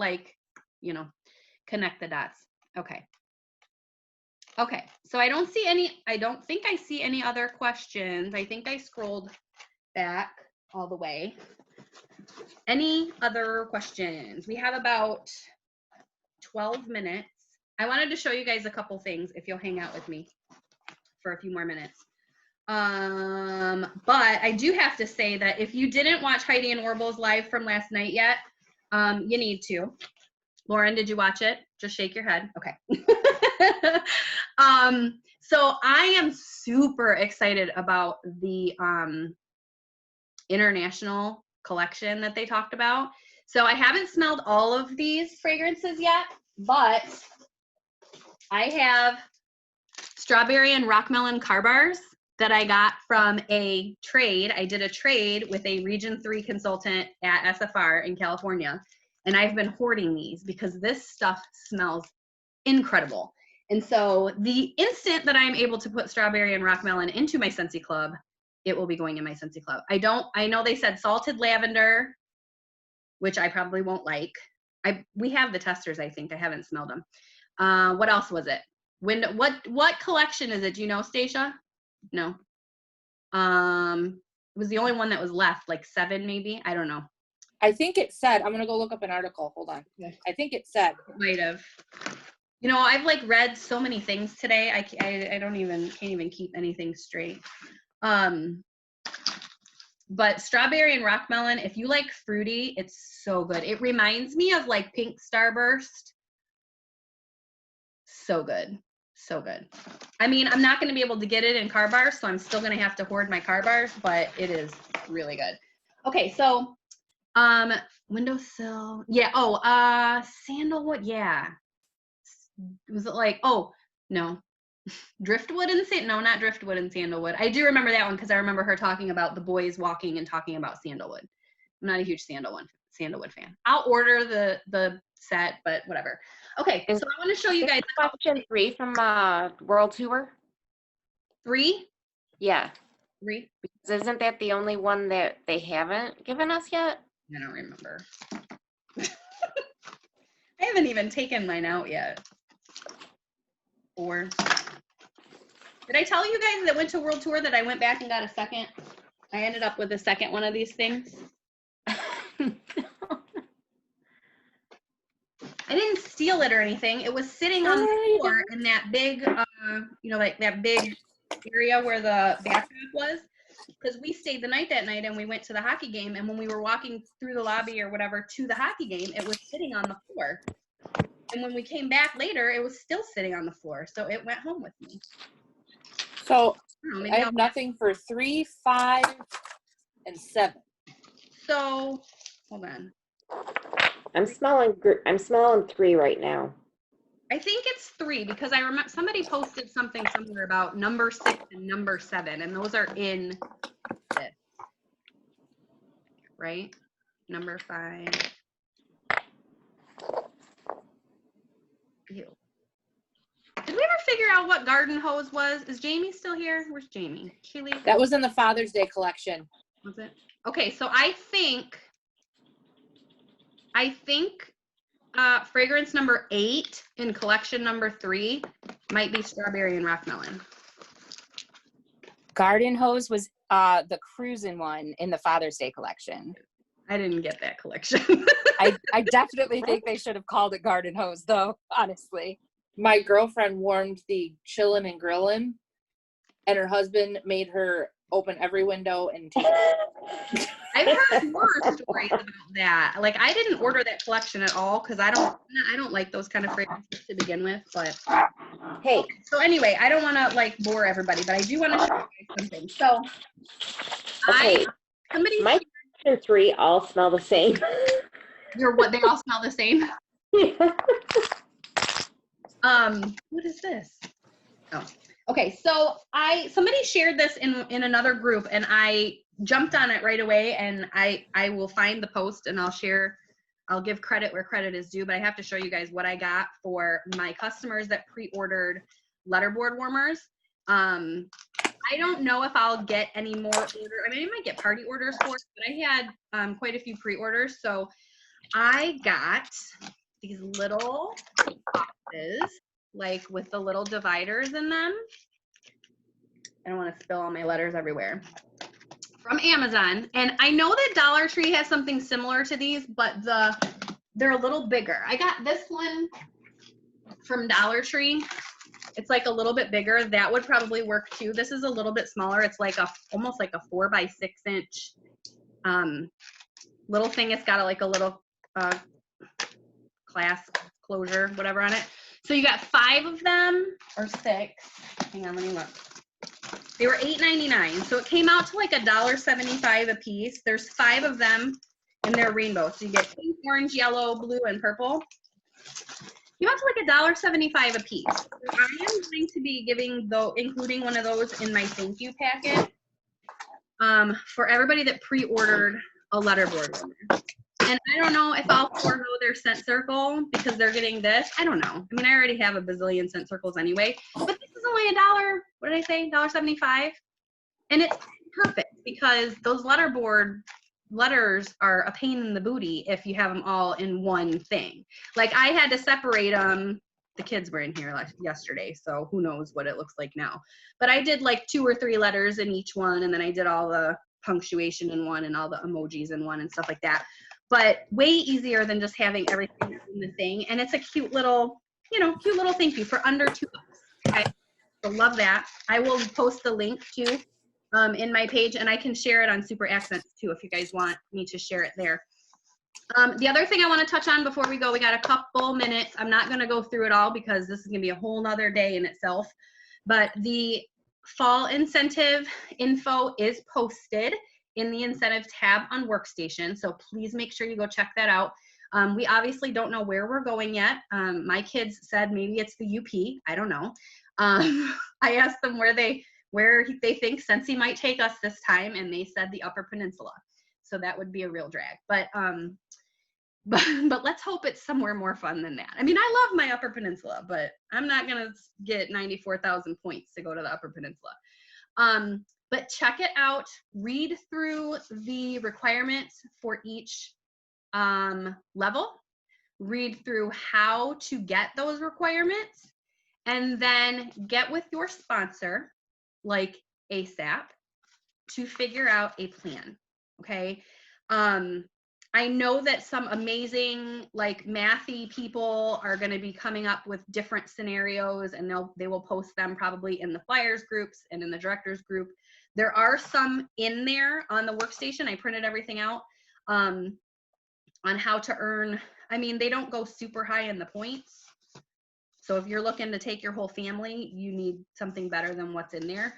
connect the dots. Okay. Okay, so I don't think I see any other questions. I think I scrolled back all the way. Any other questions? We have about 12 minutes. I wanted to show you guys a couple things if you'll hang out with me for a few more minutes. But I do have to say that if you didn't watch Heidi and Warbles live from last night yet, you need to. Lauren, did you watch it? Just shake your head. Okay. So I am super excited about the international collection that they talked about. So I haven't smelled all of these fragrances yet, but I have strawberry and rock melon car bars that I got from a trade. I did a trade with a Region 3 consultant at SFR in California, and I've been hoarding these because this stuff smells incredible. And so the instant that I'm able to put strawberry and rock melon into my Scentsy Club, it will be going in my Scentsy Club. I know they said salted lavender, which I probably won't like. We have the testers, I think. I haven't smelled them. What else was it? What collection is it? Do you know, Stacia? No. It was the only one that was left, like 7 maybe. I don't know. I think it said, I'm gonna go look up an article. Hold on. Okay. I think it said. It might have. I've read so many things today. I can't even keep anything straight. But strawberry and rock melon, if you like fruity, it's so good. It reminds me of Pink Starburst. So good. So good. I'm not going to be able to get it in car bars, so I'm still going to have to hoard my car bars, but it is really good. Okay, so windowsill. Yeah, sandalwood, yeah. Was it no. Driftwood and no, not driftwood and sandalwood. I do remember that one because I remember her talking about the boys walking and talking about sandalwood. I'm not a huge sandalwood fan. I'll order the set, but whatever. Okay, so I want to show you guys Question 3 from World Tour. 3. Yeah, 3. because isn't that the only one that they haven't given us yet? I don't remember. I haven't even taken mine out yet. 4. Did I tell you guys that went to World Tour that I went back and got a second? I ended up with a second one of these things. I didn't steal it or anything. It was sitting on the floor in that big, that big area where the bathroom was. Because we stayed the night that night and we went to the hockey game. And when we were walking through the lobby or whatever to the hockey game, it was sitting on the floor. And when we came back later, it was still sitting on the floor. So it went home with me. So I don't know, I maybe have nothing for 3, 5, and 7. so hold on. I'm smelling 3 right now. I think it's 3 because I remember somebody posted something somewhere about number 6 and number 7, and those are in this, right? Number 5. Ew. Did we ever figure out what garden hose was? Is Jamie still here? Where's Jamie? She leave? That was in the Father's Day collection. Was it? Okay, so I think fragrance number 8 in collection number 3 might be strawberry and rock melon. Garden hose was the cruising one in the Father's Day collection. I didn't get that collection. I definitely think they should have called it garden hose, though, honestly. My girlfriend warmed the chillin' and grillin', and her husband made her open every window and take it. I've heard horror stories about that. Like, I didn't order that collection at all because I don't like those kind of fragrances to begin with. But Hey, so anyway, I don't want to like bore everybody, but I do want to show you guys something. So okay, somebody my collection 3 all smell the same. what they all smell the same. What is this? Oh, okay. So somebody shared this in another group, and I jumped on it right away. And I will find the post and I'll give credit where credit is due. But I have to show you guys what I got for my customers that pre-ordered letterboard warmers. I don't know if I'll get any more I mean, I might get party orders for it, but I had quite a few pre-orders. So I got these little boxes, like with the little dividers in them. I don't want to spill all my letters everywhere. From Amazon. And I know that Dollar Tree has something similar to these, but they're a little bigger. I got this one from Dollar Tree. It's like a little bit bigger. That would probably work too. This is a little bit smaller. It's like almost like a 4x6 inch little thing. It's got like a little clasp closure, whatever on it. So you got 5 of them or 6. Hang on, let me look. They were $8.99. So it came out to like $1.75 a piece. There's 5 of them and they're rainbow. So you get pink, orange, yellow, blue, and purple. You out to like $1.75 a piece. So I am going to be including one of those in my thank you packet for everybody that pre-ordered a letterboard warmer. And I don't know if I'll forego their scent circle because they're getting this. I don't know. I mean, I already have a bazillion scent circles anyway. But this is only $1. What did I say? $1.75. And it's perfect because those letterboard letters are a pain in the booty if you have them all in one thing. Like I had to separate them. The kids were in here yesterday, so who knows what it looks like now. But I did like 2 or 3 letters in each one, and then I did all the punctuation in one and all the emojis in one and stuff like that. But way easier than just having everything in the thing. And it's a cute little, cute little thank you for under $2. Okay, so love that. I will post the link too in my page, and I can share it on Super Accents too if you guys want me to share it there. The other thing I want to touch on before we go, we got a couple minutes. I'm not going to go through it all because this is going to be a whole nother day in itself. But the fall incentive info is posted in the incentive tab on Workstation. So please make sure you go check that out. We obviously don't know where we're going yet. My kids said maybe it's the UP. I don't know. I asked them where they think Scentsy might take us this time, and they said the Upper Peninsula. So that would be a real drag. But let's hope it's somewhere more fun than that. I mean, I love my Upper Peninsula, but I'm not going to get 94,000 points to go to the Upper Peninsula. But check it out. Read through the requirements for each level. Read through how to get those requirements. And then get with your sponsor, like ASAP, to figure out a plan. Okay? I know that some amazing like mathy people are going to be coming up with different scenarios, and they will post them probably in the flyers groups and in the directors group. There are some in there on the Workstation. I printed everything out on how to earn I mean, they don't go super high in the points. So if you're looking to take your whole family, you need something better than what's in there.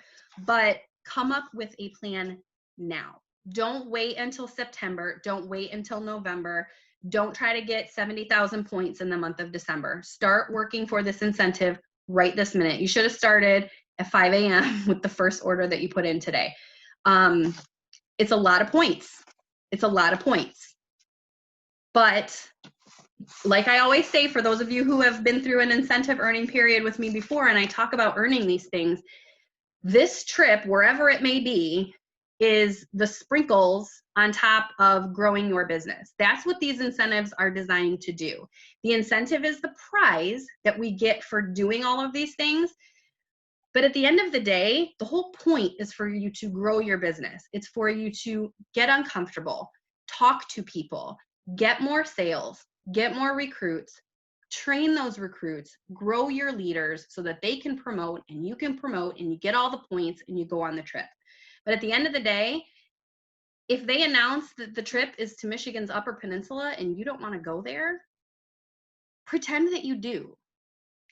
But come up with a plan now. Don't wait until September. Don't wait until November. Don't try to get 70,000 points in the month of December. Start working for this incentive right this minute. You should have started at 5 a.m. with the first order that you put in today. It's a lot of points. It's a lot of points. But like I always say, for those of you who have been through an incentive earning period with me before, and I talk about earning these things, this trip, wherever it may be, is the sprinkles on top of growing your business. That's what these incentives are designed to do. The incentive is the prize that we get for doing all of these things. But at the end of the day, the whole point is for you to grow your business. It's for you to get uncomfortable, talk to people, get more sales, get more recruits, train those recruits, grow your leaders so that they can promote and you get all the points and you go on the trip. But at the end of the day, if they announce that the trip is to Michigan's Upper Peninsula and you don't want to go there, pretend that you do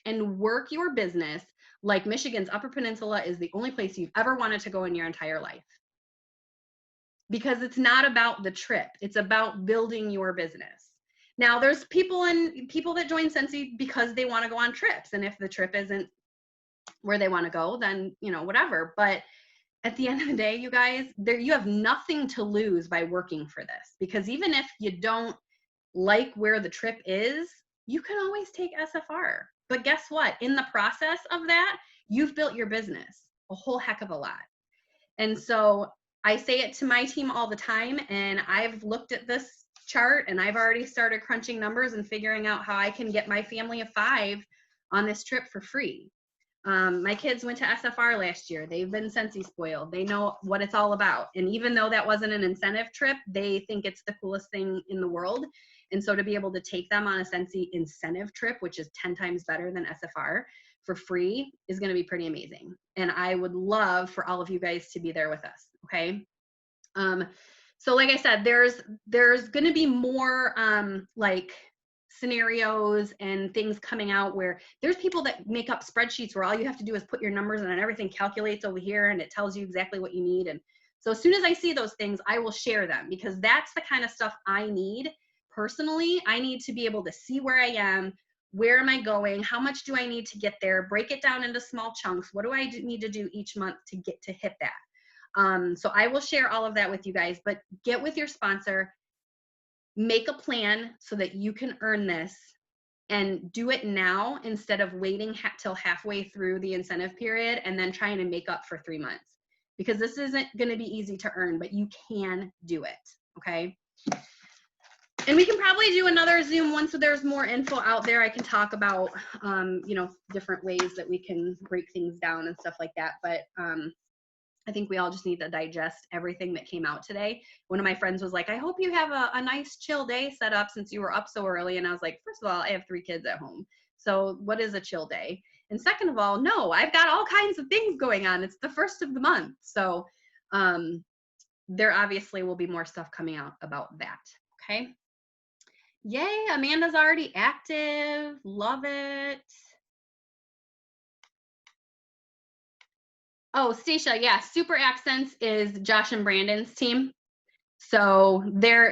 and work your business like Michigan's Upper Peninsula is the only place you've ever wanted to go in your entire life. Because it's not about the trip. It's about building your business. Now, there's people that join Scentsy because they want to go on trips. And if the trip isn't where they want to go, then, whatever. But at the end of the day, you guys, you have nothing to lose by working for this. Because even if you don't like where the trip is, you can always take SFR. But guess what? In the process of that, you've built your business a whole heck of a lot. And so I say it to my team all the time, and I've looked at this chart and I've already started crunching numbers and figuring out how I can get my family of 5 on this trip for free. My kids went to SFR last year. They've been Scentsy spoiled. They know what it's all about. And even though that wasn't an incentive trip, they think it's the coolest thing in the world. And so to be able to take them on a Scentsy incentive trip, which is 10 times better than SFR, for free is going to be pretty amazing. And I would love for all of you guys to be there with us. Okay. So like I said, there's going to be more like scenarios and things coming out where there's people that make up spreadsheets where all you have to do is put your numbers in and everything calculates over here and it tells you exactly what you need. And so as soon as I see those things, I will share them because that's the kind of stuff I need personally. I need to be able to see where I am. Where am I going? How much do I need to get there? Break it down into small chunks. What do I need to do each month to get to hit that? So I will share all of that with you guys, but get with your sponsor, make a plan so that you can earn this and do it now instead of waiting till halfway through the incentive period and then trying to make up for 3 months, because this isn't going to be easy to earn, but you can do it. Okay. And we can probably do another Zoom once there's more info out there. I can talk about, different ways that we can break things down and stuff like that. But I think we all just need to digest everything that came out today. One of my friends was like, I hope you have a nice chill day set up since you were up so early. And I was like, first of all, I have 3 kids at home. So what is a chill day? And second of all, no, I've got all kinds of things going on. It's the first of the month. So there obviously will be more stuff coming out about that. Okay. Yay, Amanda's already active. Love it. Oh, Stacia, yeah, Super Accents is Josh and Brandon's team. So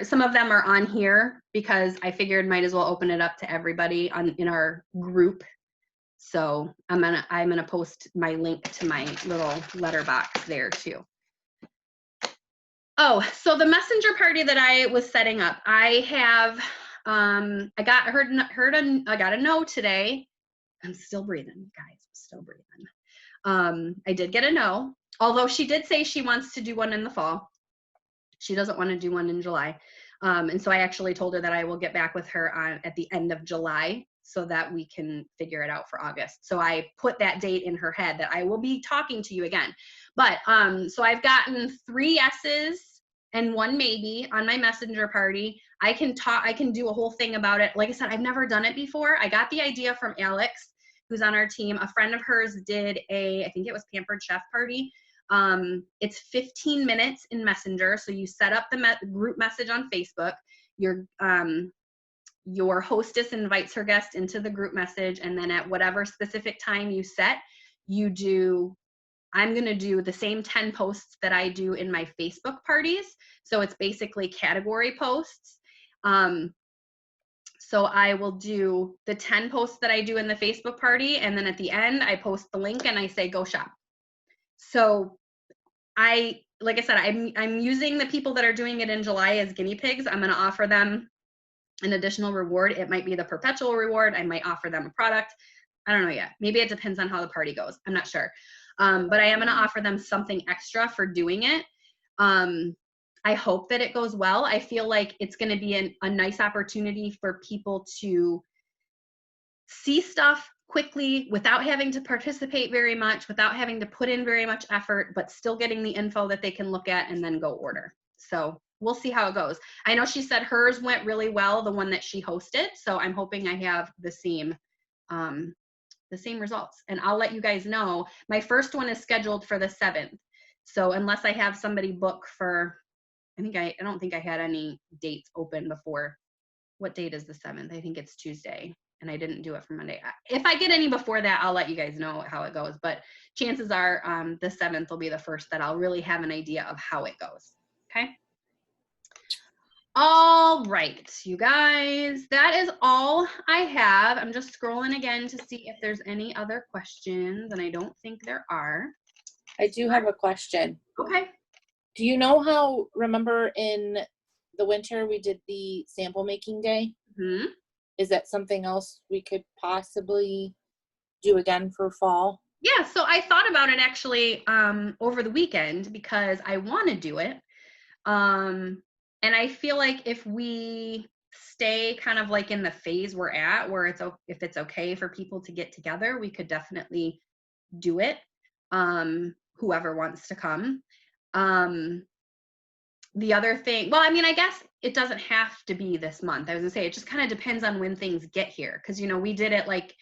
some of them are on here because I figured might as well open it up to everybody in our group. So I'm gonna post my link to my little letterbox there too. Oh, so the messenger party that I was setting up, I have I got a no today. I'm still breathing, guys. I'm still breathing. I did get a no, although she did say she wants to do one in the fall. She doesn't want to do one in July. And so I actually told her that I will get back with her at the end of July so that we can figure it out for August. So I put that date in her head that I will be talking to you again. But so I've gotten 3 yeses and 1 maybe on my messenger party. I can do a whole thing about it. Like I said, I've never done it before. I got the idea from Alex, who's on our team. A friend of hers did I think it was Pampered Chef party. It's 15 minutes in Messenger. So you set up the group message on Facebook. your hostess invites her guest into the group message, and then at whatever specific time you set, I'm going to do the same 10 posts that I do in my Facebook parties. So it's basically category posts. So I will do the 10 posts that I do in the Facebook party, and then at the end, I post the link and I say, go shop. So like I said, I'm using the people that are doing it in July as guinea pigs. I'm going to offer them an additional reward. It might be the perpetual reward. I might offer them a product. I don't know yet. Maybe it depends on how the party goes. I'm not sure. But I am going to offer them something extra for doing it. I hope that it goes well. I feel like it's going to be a nice opportunity for people to see stuff quickly without having to participate very much, without having to put in very much effort, but still getting the info that they can look at and then go order. So we'll see how it goes. I know she said hers went really well, the one that she hosted. So I'm hoping I have the same results. And I'll let you guys know. My first one is scheduled for the 7th. So unless I have somebody book for, I don't think I had any dates open before. What date is the 7th? I think it's Tuesday. And I didn't do it for Monday. If I get any before that, I'll let you guys know how it goes. But chances are the 7th will be the first that I'll really have an idea of how it goes. Okay. All right, you guys, that is all I have. I'm just scrolling again to see if there's any other questions, and I don't think there are. I do have a question. Okay. Do you know how, remember in the winter we did the sample making day? Mm-hmm. Is that something else we could possibly do again for fall? Yeah, so I thought about it actually over the weekend because I want to do it. And I feel like if we stay kind of like in the phase we're at, where if it's okay for people to get together, we could definitely do it. Whoever wants to come. The other thing, well, I guess it doesn't have to be this month. I was gonna say, it just kind of depends on when things get here. Cause we did it like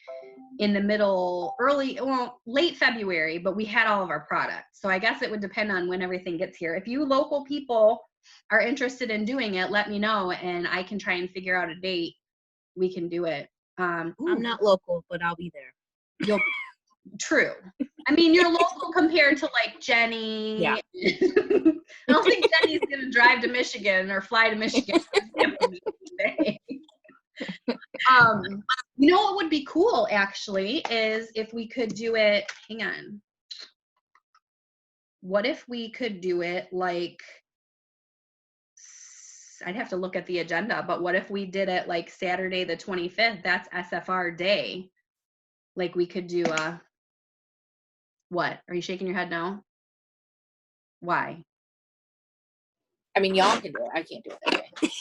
in the late February, but we had all of our products. So I guess it would depend on when everything gets here. If you local people are interested in doing it, let me know and I can try and figure out a date. We can do it. I'm not local, but I'll be there. True. You're local compared to like Jenny. Yeah. I don't think Jenny's gonna drive to Michigan or fly to Michigan. You know what would be cool actually is if we could do it, hang on. What if we could do it like, I'd have to look at the agenda, but what if we did it like Saturday the 25th? That's SFR day. Like we could do what? Are you shaking your head no? Why? Y'all can do it. I can't do it that day.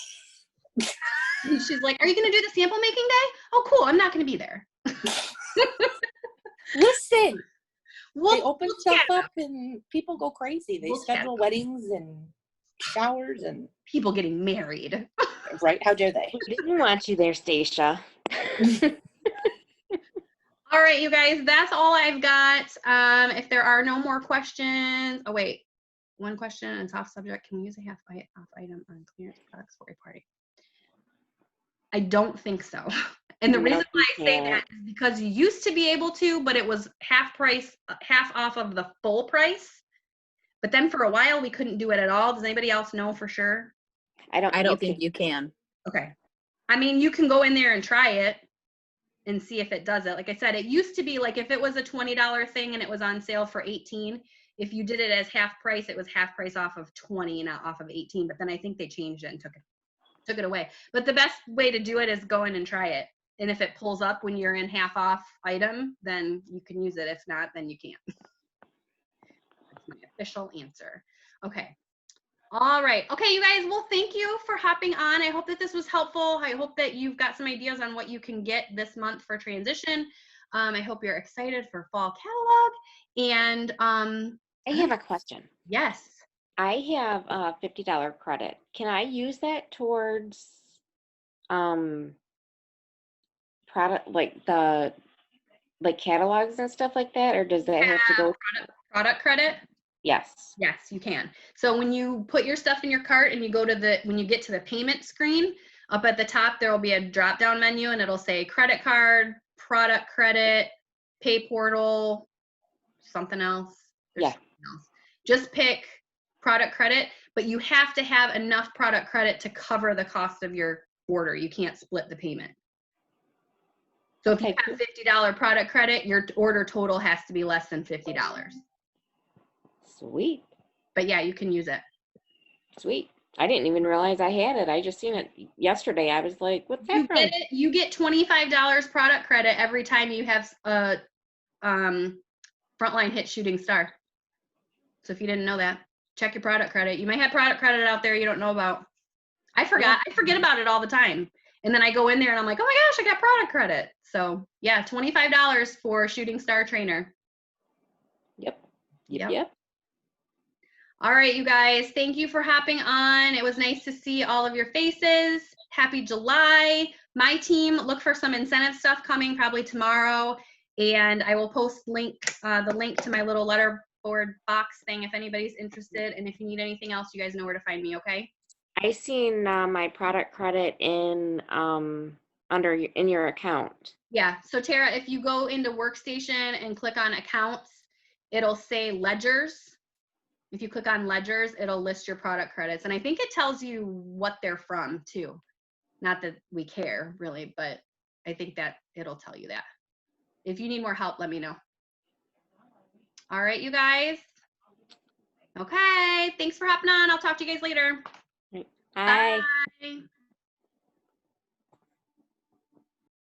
She's like, are you going to do the sample making day? Oh, cool. I'm not going to be there. Listen, We'll they open stuff up and people go crazy. They schedule weddings and showers and people getting married. Right? How dare they? We didn't want you there, Stacia. All right, you guys, that's all I've got. If there are no more questions, oh wait, one question and it's off subject. Can we use a half off item on clearance products for a party? I don't think so. And the reason why I say that is because you used to be able to, but it was half off of the full price. But then for a while we couldn't do it at all. Does anybody else know for sure? I don't think you can. Okay. You can go in there and try it and see if it does it. Like I said, it used to be like if it was a $20 thing and it was on sale for $18, if you did it as half price, it was half price off of $20, not off of $18. But then I think they changed it and took it away. But the best way to do it is go in and try it. And if it pulls up when you're in half off item, then you can use it. If not, then you can't. That's my official answer. Okay. All right. Okay, you guys, well, thank you for hopping on. I hope that this was helpful. I hope that you've got some ideas on what you can get this month for transition. I hope you're excited for fall catalog. And I have a question. yes. I have a $50 credit. Can I use that towards product like catalogs and stuff like that, or does that have to go product credit? Yes. Yes, you can. So when you put your stuff in your cart and you go to when you get to the payment screen, Up at the top, there will be a drop-down menu, and it'll say credit card, product credit, pay portal, something else. There's Yeah. something else. Just pick product credit, but you have to have enough product credit to cover the cost of your order. You can't split the payment. So if you Okay, have $50 product credit, your order total has to be less than $50. Sweet. But yeah, you can use it. Sweet. I didn't even realize I had it. I just seen it yesterday. I was like, what's that You from? get it. You get $25 product credit every time you have a Frontline hit Shooting Star. So if you didn't know that, check your product credit. You might have product credit out there you don't know about. I forget about it all the time. And then I go in there and I'm like, oh my gosh, I got product credit. So yeah, $25 for Shooting Star Trainer. Yep. All right, you guys, thank you for hopping on. It was nice to see all of your faces. Happy July. My team, look for some incentive stuff coming probably tomorrow. And I will post the link to my little letterboard box thing if anybody's interested. And if you need anything else, you guys know where to find me, okay? I seen my product credit in in your account. Yeah, so Tara, if you go into Workstation and click on accounts, it'll say ledgers. If you click on ledgers, it'll list your product credits. And I think it tells you what they're from too. Not that we care really, but I think that it'll tell you that. If you need more help, let me know. All right, you guys. Okay, thanks for hopping on. I'll talk to you guys later. Bye. Bye.